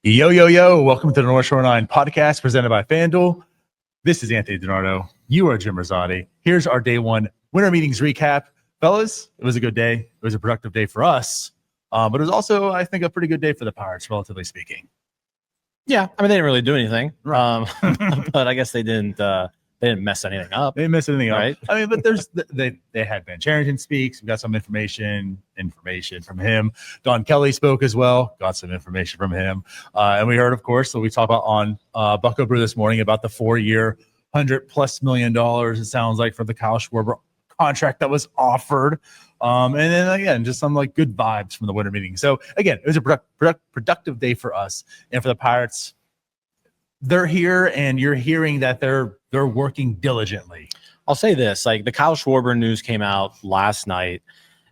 Yo, yo, yo. Welcome to the North Shore 9 podcast presented by FanDuel. This is Anthony DiNardo. You are Jim Rosati. Here's our day one winter meetings recap. Fellas, it was a good day. It was a productive day for us. But it was also, I think, a pretty good day for the Pirates, relatively speaking. Yeah, I mean, they didn't really do anything. Right. But I guess they didn't mess anything up. They didn't mess anything up. Right? I mean, but they had Cherington speaks. We got some information from him. Don Kelly spoke as well. Got some information from him. And we heard, of course, so we talked about on Bucko Brew this morning about the 4-year, $100+ million, it sounds like, for the Kyle Schwarber contract that was offered. And then again, just some like good vibes from the winter meeting. So again, it was a productive day for us and for the Pirates. They're here, and you're hearing that they're working diligently. I'll say this: like the Kyle Schwarber news came out last night,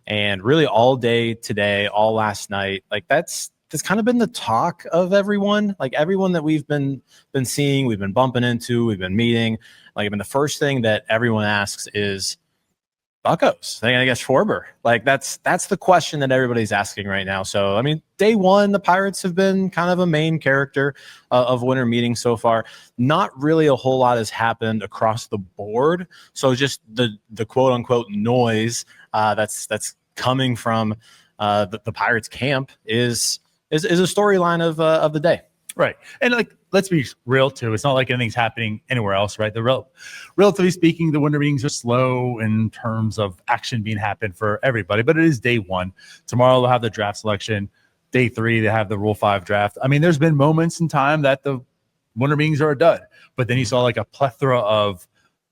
and really all day today, all last night, like that's kind of been the talk of everyone. Like everyone that we've been seeing, we've been bumping into, we've been meeting. Like I mean, the first thing that everyone asks is, Buccos, they're gonna get Schwarber. Like that's the question that everybody's asking right now. So I mean, day one, the Pirates have been kind of a main character of winter meetings so far. Not really a whole lot has happened across the board. So just the quote unquote noise that's coming from the Pirates camp is a storyline of the day. Right. And like, let's be real too. It's not like anything's happening anywhere else, right? Relatively speaking, the winter meetings are slow in terms of action being happened for everybody, but it is day one. Tomorrow they'll have the draft selection. Day 3, they have the Rule 5 draft. I mean, there's been moments in time that the winter meetings are a dud, but then you saw like a plethora of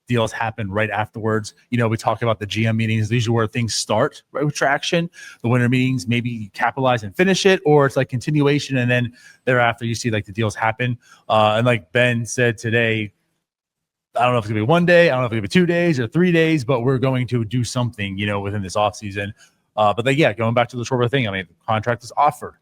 deals happen right afterwards. You know, we talk about the GM meetings. These are where things start, right, with traction. The winter meetings, maybe capitalize and finish it, or it's like continuation, and then thereafter you see like the deals happen. And like Ben said today, I don't know if it's gonna be one day, I don't know if it's gonna be 2 days or 3 days, but we're going to do something, you know, within this offseason. But then, yeah, going back to the Schwarber thing, I mean, the contract is offered.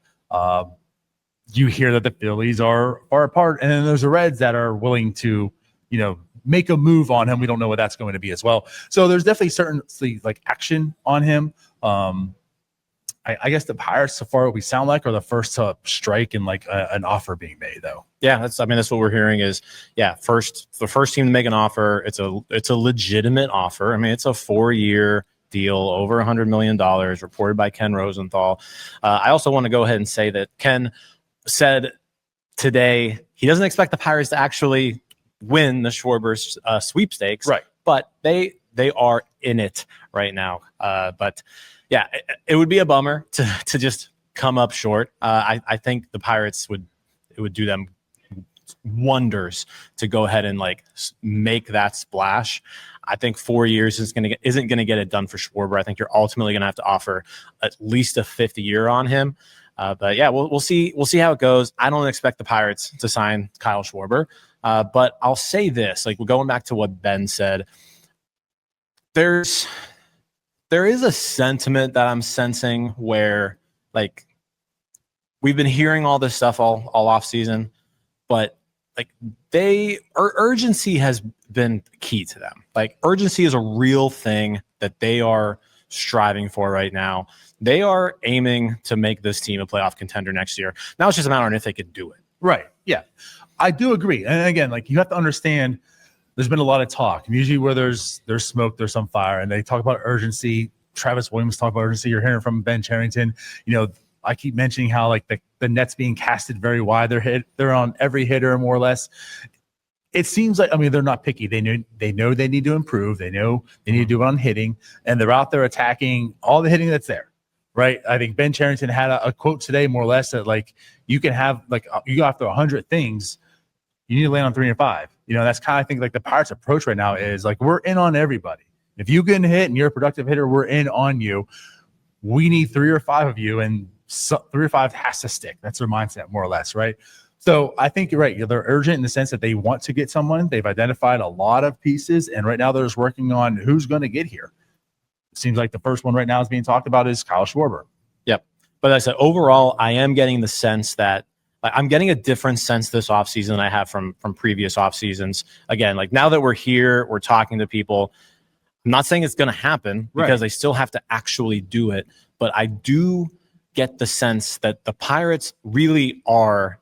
You hear that the Phillies are apart, and then there's the Reds that are willing to, you know, make a move on him. We don't know what that's going to be as well. So there's definitely certainly like action on him. I guess the Pirates, so far what we sound like, are the first to strike and like an offer being made, though. Yeah, that's what we're hearing is, the first team to make an offer. It's a legitimate offer. I mean, it's a 4-year deal, over $100 million, reported by Ken Rosenthal. I also want to go ahead and say that Ken said today he doesn't expect the Pirates to actually win the Schwarber's sweepstakes, right? But they are in it right now. But yeah, it would be a bummer to just come up short. I think the Pirates it would do them wonders to go ahead and like make that splash. I think 4 years isn't gonna get it done for Schwarber. I think you're ultimately gonna have to offer at least a 5th year on him. But yeah, we'll see how it goes. I don't expect the Pirates to sign Kyle Schwarber. But I'll say this, like, we're going back to what Ben said. There is a sentiment that I'm sensing where, like, we've been hearing all this stuff all off season, but like urgency has been key to them. Like, urgency is a real thing that they are striving for right now. They are aiming to make this team a playoff contender next year. Now it's just a matter of if they could do it. Right. Yeah. I do agree. And again, like, you have to understand there's been a lot of talk. Usually where there's smoke, there's some fire. And they talk about urgency. Travis Williams talk about urgency. You're hearing from Ben Cherington. You know, I keep mentioning how like the net's being casted very wide. They're on every hitter more or less. It seems like, I mean, they're not picky. They know they need to improve. They know they need to do it on hitting, and they're out there attacking all the hitting that's there. Right. I think Ben Cherington had a quote today, more or less, that like you can have like you go after 100 things, you need to land on 3 or 5. You know, that's kind of, I think, like the Pirates' approach right now is like, we're in on everybody. If you can hit and you're a productive hitter, we're in on you. We need 3 or 5 of you, and 3 or 5 has to stick. That's their mindset, more or less, right? So I think you're right. They're urgent in the sense that they want to get someone. They've identified a lot of pieces, and right now they're just working on who's going to get here. Seems like the first one right now is being talked about is Kyle Schwarber. Yep. But as I said, overall, I am getting the sense that I'm getting a different sense this offseason than I have from previous off seasons. Again, like, now that we're here, we're talking to people. I'm not saying it's going to happen because they still have to actually do it. But I do get the sense that the Pirates really are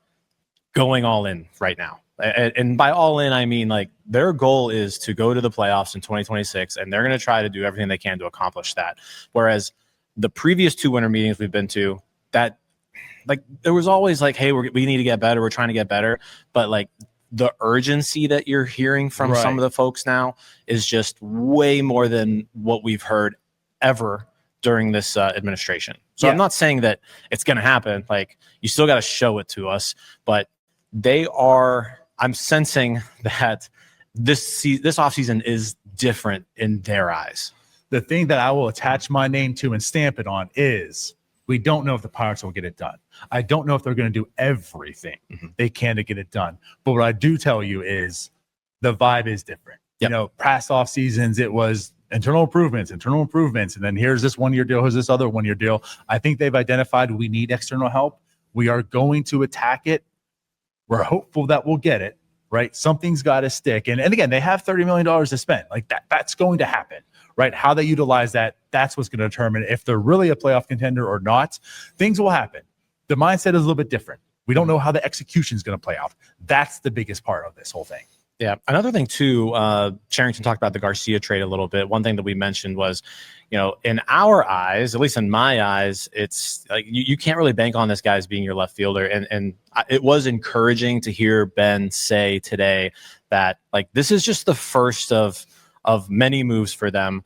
going all in right now. And by all in, I mean like their goal is to go to the playoffs in 2026, and they're going to try to do everything they can to accomplish that. Whereas the previous 2 winter meetings we've been to, that like there was always like, hey, we need to get better. We're trying to get better. But like the urgency that you're hearing from some of the folks now is just way more than what we've heard ever during this administration. So I'm not saying that it's going to happen. Like you still got to show it to us, but I'm sensing that this offseason is different in their eyes. The thing that I will attach my name to and stamp it on is we don't know if the Pirates will get it done. I don't know if they're going to do everything they can to get it done. But what I do tell you is the vibe is different. You know, past off seasons, it was internal improvements. And then here's this 1-year deal. Here's this other 1-year deal. I think they've identified we need external help. We are going to attack it. We're hopeful that we'll get it, right? Something's got to stick. And again, they have $30 million to spend. Like that's going to happen, right? How they utilize that, that's what's going to determine if they're really a playoff contender or not. Things will happen. The mindset is a little bit different. We don't know how the execution is going to play out. That's the biggest part of this whole thing. Yeah. Another thing too, Cherington talked about the Garcia trade a little bit. One thing that we mentioned was, you know, in our eyes, at least in my eyes, it's like you can't really bank on this guy as being your left fielder. And it was encouraging to hear Ben say today that like this is just the first of many moves for them.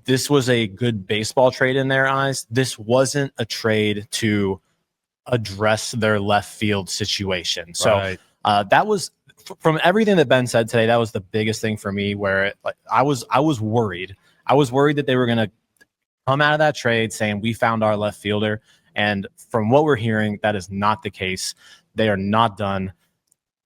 This was a good baseball trade in their eyes. This wasn't a trade to address their left field situation. So that was, from everything that Ben said today, that was the biggest thing for me. Where I was worried. I was worried that they were going to come out of that trade saying we found our left fielder, and from what we're hearing, that is not the case. They are not done.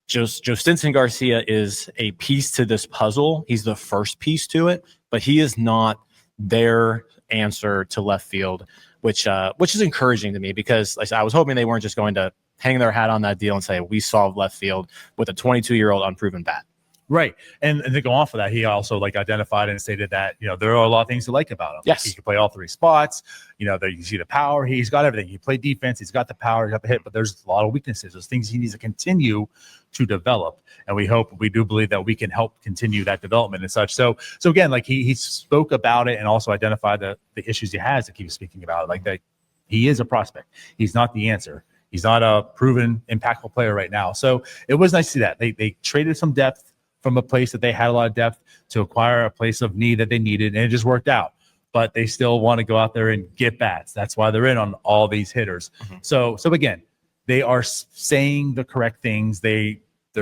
Jhostynxon Garcia is a piece to this puzzle. He's the first piece to it, but he is not their answer to left field, which is encouraging to me because like, I was hoping they weren't just going to hang their hat on that deal and say we solved left field with a 22-year-old unproven bat. Right. And to go off of that, he also like identified and stated that, you know, there are a lot of things to like about him. Yes. He can play all 3 spots. You know, there you see the power. He's got everything. He played defense. He's got the power. He's got the hit, but there's a lot of weaknesses. There's things he needs to continue to develop. And we do believe that we can help continue that development and such. So again, like he spoke about it and also identified the issues he has to keep speaking about it. Like that he is a prospect. He's not the answer. He's not a proven impactful player right now. So it was nice to see that. They traded some depth from a place that they had a lot of depth to acquire a place of need that they needed, and it just worked out. But they still want to go out there and get bats. That's why they're in on all these hitters. So again, they are saying the correct things. They're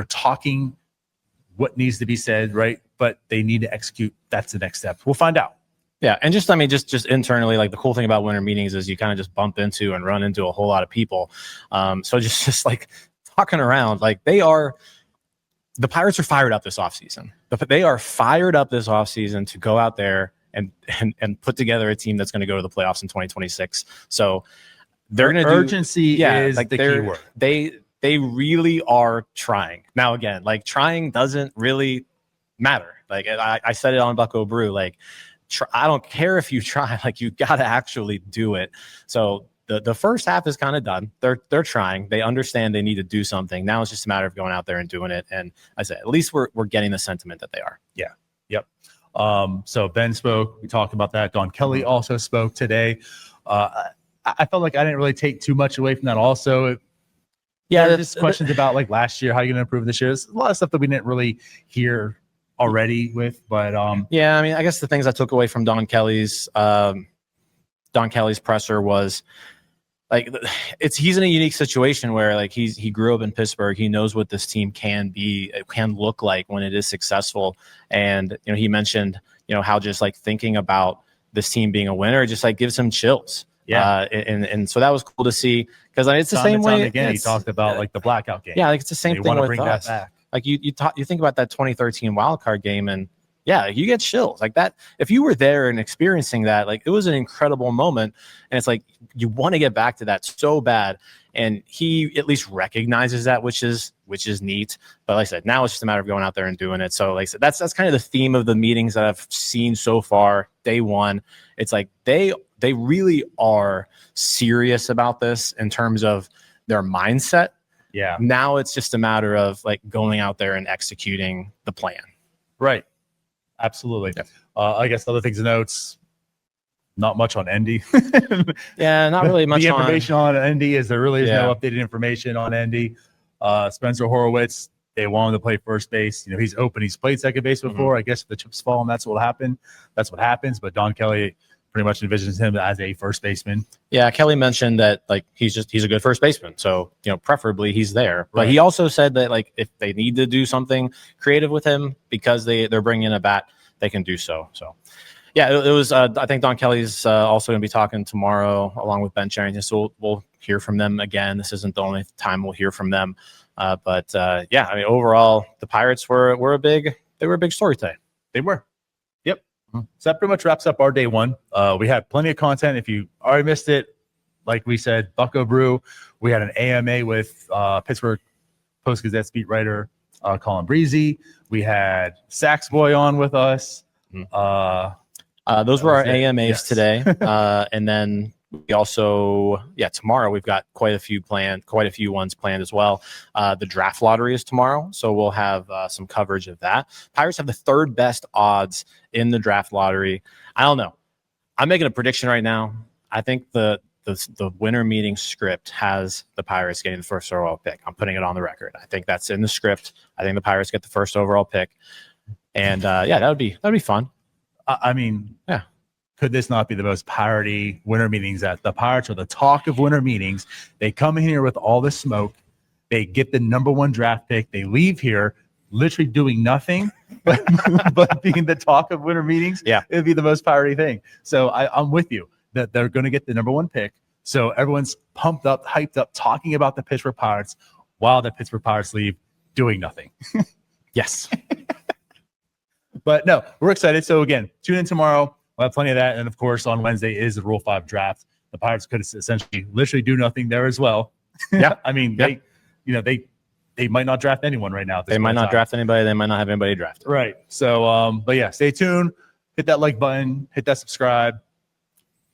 talking what needs to be said, right? But they need to execute. That's the next step. We'll find out. Yeah, and just internally, like the cool thing about winter meetings is you kind of just bump into and run into a whole lot of people. So just like talking around, like the Pirates are fired up this offseason. They are fired up this offseason to go out there and put together a team that's going to go to the playoffs in 2026. So they're going to urgency is like the key word. They really are trying. Now again, like trying doesn't really matter. Like I said it on Bucko Brew, like. I don't care if you try, like you got to actually do it. So the first half is kind of done. They're trying. They understand they need to do something. Now it's just a matter of going out there and doing it. And I said, at least we're getting the sentiment that they are. Yeah. Yep. So Ben spoke. We talked about that. Don Kelly also spoke today. I felt like I didn't really take too much away from that. Also, just questions about like last year, how you're going to improve this year. There's a lot of stuff that we didn't really hear already with, but yeah, I mean, I guess the things I took away from Don Kelly's presser was like he's in a unique situation where like he grew up in Pittsburgh. He knows what this team can look like when it is successful. And you know, he mentioned, you know, how just like thinking about this team being a winner just like gives him chills. Yeah, and so that was cool to see because it's the same way. Again, he talked about like the blackout game. Yeah, like it's the same thing with bring us. That back. Like you think about that 2013 wild card game, and yeah, you get chills like that. If you were there and experiencing that, like it was an incredible moment, and it's like you want to get back to that so bad. And he at least recognizes that, which is neat. But like I said, now it's just a matter of going out there and doing it. So like I said, that's kind of the theme of the meetings that I've seen so far. Day one, it's like they really are serious about this in terms of their mindset. Yeah. Now it's just a matter of like going out there and executing the plan. Right. Absolutely. Yeah. I guess other things to note, not much on Endy. Yeah, not really much The information on Endy is there really is no Yeah. updated information on Endy. Spencer Horowitz, they want him to play first base. He's open. He's played second base before. I guess if the chips fall and that's what will happen. That's what happens. But Don Kelly pretty much envisions him as a first baseman. Yeah, Kelly mentioned that like he's a good first baseman, so preferably he's there. But Right. he also said that like if they need to do something creative with him because they're bringing in a bat, they can do so. So yeah, it was. I think Don Kelly's also going to be talking tomorrow along with Ben Cherington, so we'll hear from them again. This isn't the only time we'll hear from them. But yeah, I mean overall, the Pirates were a big story today. They were. Yep. So that pretty much wraps up our day one. We had plenty of content. If you already missed it, like we said, Bucko Brew. We had an AMA with Pittsburgh Post-Gazette beat writer Colin Breezy. We had Sax Boy on with us. Those were our AMAs today. And then we also, tomorrow we've got quite a few ones planned as well. The draft lottery is tomorrow, so we'll have some coverage of that. Pirates have the third best odds in the draft lottery. I don't know. I'm making a prediction right now. I think the winter meeting script has the Pirates getting the first overall pick. I'm putting it on the record. I think that's in the script. I think the Pirates get the first overall pick. And that'd be fun. I mean, yeah. Could this not be the most piratey winter meetings that the Pirates are the talk of winter meetings? They come in here with all the smoke. They get the number one draft pick. They leave here literally doing nothing, but being the talk of winter meetings. Yeah. It'd be the most piratey thing. So I'm with you that they're going to get the number one pick. So everyone's pumped up, hyped up, talking about the Pittsburgh Pirates while the Pittsburgh Pirates leave doing nothing. Yes. But no, we're excited. So again, tune in tomorrow. We'll have plenty of that. And of course, on Wednesday is the Rule 5 draft. The Pirates could essentially literally do nothing there as well. Yeah. I mean, they might not draft anyone right now. They might not draft anybody. They might not have anybody drafted. Right. So, but yeah, stay tuned. Hit that like button. Hit that subscribe.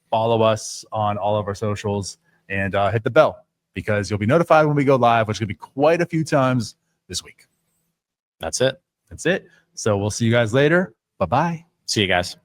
Follow us on all of our socials and hit the bell because you'll be notified when we go live, which could be quite a few times this week. That's it. That's it. So we'll see you guys later. Bye-bye. See you guys.